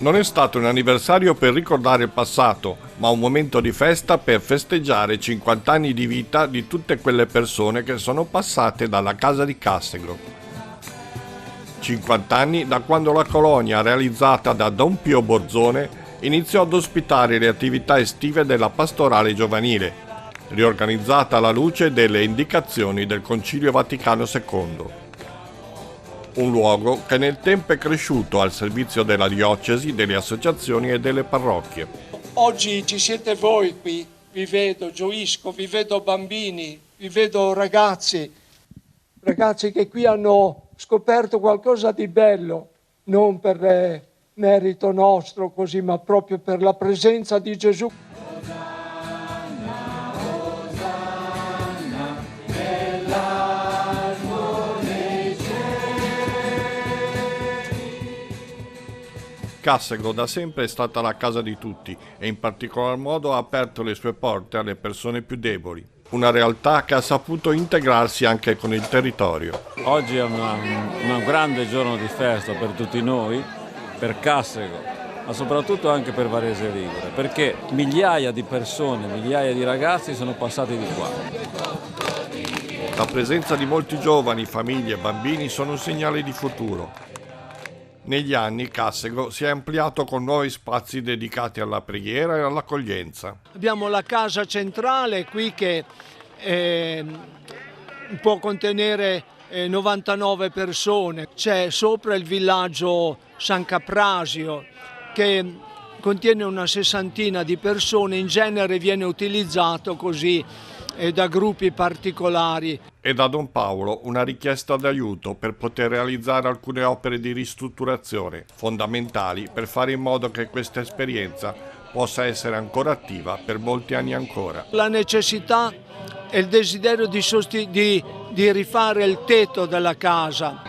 Non è stato un anniversario per ricordare il passato, ma un momento di festa per festeggiare 50 anni di vita di tutte quelle persone che sono passate dalla casa di Cassegro. 50 anni da quando la colonia, realizzata da Don Pio Borzone, iniziò ad ospitare le attività estive della pastorale giovanile, riorganizzata alla luce delle indicazioni del Concilio Vaticano II. Un luogo che nel tempo è cresciuto al servizio della diocesi, delle associazioni e delle parrocchie. Oggi ci siete voi qui, vi vedo, gioisco, vi vedo bambini, vi vedo ragazzi che qui hanno scoperto qualcosa di bello, non per merito nostro così, ma proprio per la presenza di Gesù. Cassegro da sempre è stata la casa di tutti e in particolar modo ha aperto le sue porte alle persone più deboli. Una realtà che ha saputo integrarsi anche con il territorio. Oggi è un grande giorno di festa per tutti noi, per Cassegro, ma soprattutto anche per Varese Ligure, perché migliaia di persone, migliaia di ragazzi sono passati di qua. La presenza di molti giovani, famiglie e bambini sono un segnale di futuro. Negli anni Cassegro si è ampliato con nuovi spazi dedicati alla preghiera e all'accoglienza. Abbiamo la casa centrale qui che può contenere 99 persone. C'è sopra il villaggio San Caprasio che contiene una sessantina di persone, in genere viene utilizzato così da gruppi particolari. E da Don Paolo una richiesta d'aiuto per poter realizzare alcune opere di ristrutturazione fondamentali per fare in modo che questa esperienza possa essere ancora attiva per molti anni ancora. La necessità e il desiderio di rifare il tetto della casa.